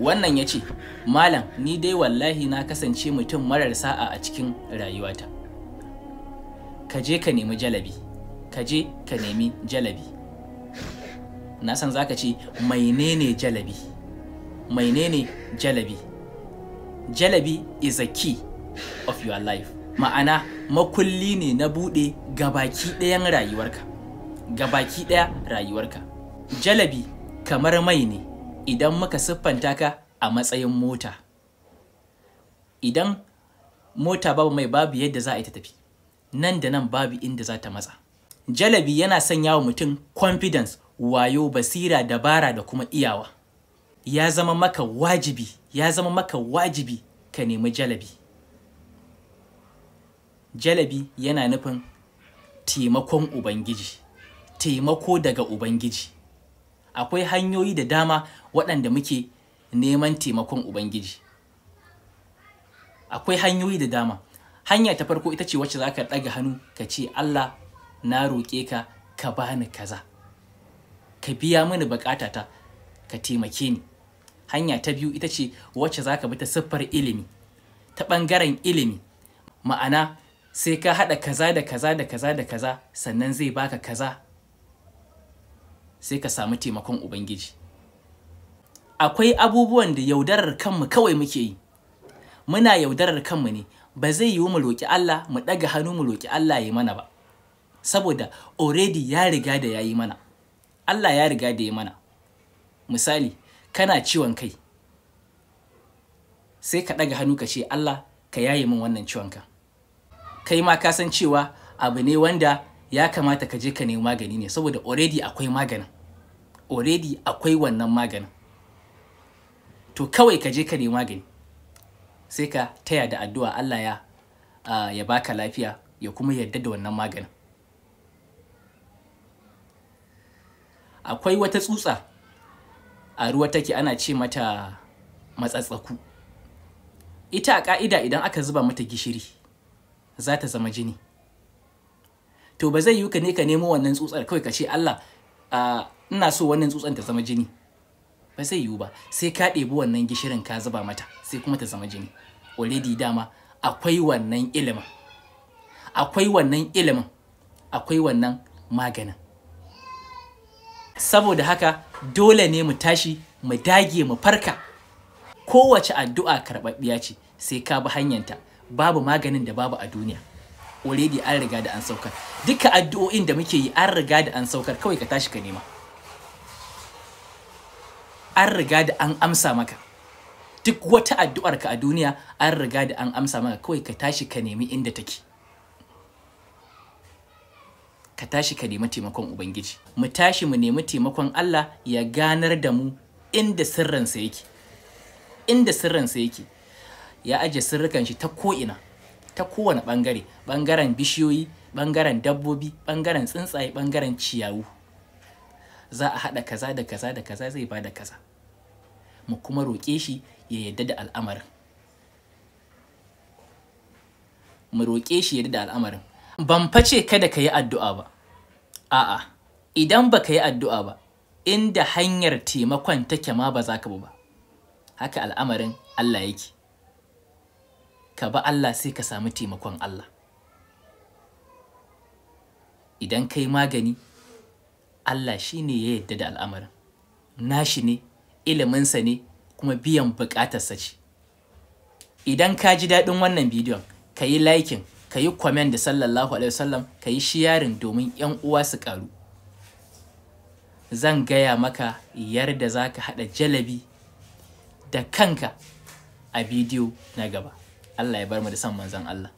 Wannan ya ce, Malam, ni dai wallahi na kasance mutum marar sa'a a cikin rayuwata. Ka je ka nemi jalabi. Ka je ka nemi jalabi. Na san za ka ce, menene jalabi? Menene jalabi? Jalabi is a key of your life. Ma'ana makulli ne na buɗe gabaki ɗayan rayuwarka. Gabaki ɗaya rayuwarka. Jalabi kamar mai ne idan muka siffanta ka a matsayin mota. Idan mota babu mai, babu yadda za a yi ta tafi. Nan da nan babu inda za ta matsa. Jalabi yana sanya wa mutum confidence, wayo, basira, dabara da kuma iyawa. Ya zama maka wajibi ka nemi jalabi. Jalabi yana nufin taimakon Ubangiji, taimako daga Ubangiji. Akwai hanyoyi da dama waɗanda muke neman taimakon Ubangiji. Akwai hanyoyi da dama. Hanya ta farko ita ce wacce za ka ɗaga hannu ka ce, Allah, na roƙe ka, ka bani kaza. Ka biya mini buƙatata, ka taimake ni. Hanya ta biyu ita ce wacce za ka bi ta siffar ilimi, ta ɓangaren ilimi. Ma'ana sai ka haɗa kaza da kaza da kaza da kaza sannan zai baka kaza, sai ka samu taimakon Ubangiji. Akwai abubuwan da yaudarar kanmu kawai muke yi. Muna yaudarar kanmu ne. Ba zai yiwu mu roƙi Allah, mu ɗaga hannu mu roƙi Allah ya yi mana ba. Saboda already ya riga da ya yi mana. Allah ya riga da ya mana. Misali, kana ciwon kai, sai ka ɗaga hannu ka ce, Allah, ka yaye min wannan ciwon kan. Kai ma ka san cewa abu ne wanda ya kamata ka je ka nemi magani ne, saboda already akwai maganin. Already akwai wannan maganin. To kawai ka je ka nemi magani. Sai ka taya da addu'a Allah ya baka lafiya, ya kuma yarda da wannan maganin. Akwai wata tsutsa a ruwa take, ana ce mata matsatsaku. Ita a ƙa'ida idan aka zuba mata gishiri za ta zama jini. To ba zai yiwu ka ne ka nemo wannan tsutsar kawai ka ce, Allah, ina so wannan tsutsan ta zama jini. Ba zai yiwu ba. Sai ka ɗebi wannan gishirin ka zuba mata, sai kuma ta zama jini. Already dama akwai wannan ilimin. Akwai wannan ilimin. Akwai wannan maganin. Saboda haka dole ne mu tashi, mu dage, mu farka. Kowace addu'a karɓaɓɓiya ce, sai ka bi hanyanta. Babu maganin da babu a duniya. Already an riga da an saukar. Duka addu'o'in da muke yi an riga da an saukar, kawai ka tashi ka nema. An riga da an amsa maka. Duk wata addu'arka a duniya an riga da an amsa maka, kawai ka tashi ka nemi inda take. Ka tashi ka nemi taimakon Ubangiji. Mu tashi mu nemi taimakon Allah ya ganar da mu inda sirrinsa yake. Inda sirrinsa yake. Ya ajiye sirrikan shi ta ko'ina, ta kowane ɓangare. Ɓangaren bishiyoyi, ɓangaren dabbobi, ɓangaren tsuntsaye, ɓangaren ciyawu. Za a haɗa kaza da kaza da kaza, zai bada kaza. Mu kuma roƙe shi ya yarda da al'amarin. Mu roƙe shi ya yarda da al'amarin. Ban face kada ka yi addu'a ba. A'a, idan ba ka yi addu'a ba, inda hanyar taimakon take ma ba za ka bi ba. Haka al'amarin Allah yake. Ka ba Allah sai ka samu taimakon Allah. Idan ka yi magani, Allah shi ne ya yarda da al'amarin. Nashi ne, iliminsa ne, kuma biyan buƙatarsa ce. Idan ka ji daɗin wannan bidiyon, ka yi liking, ka yi comment da sallallahu alaihi wasallam, ka yi sharing domin 'yan uwa su ƙaru. Zan gaya maka yadda za ka haɗa jalabi da kanka a bidiyo na gaba. Allah ya bar mu da san manzon Allah.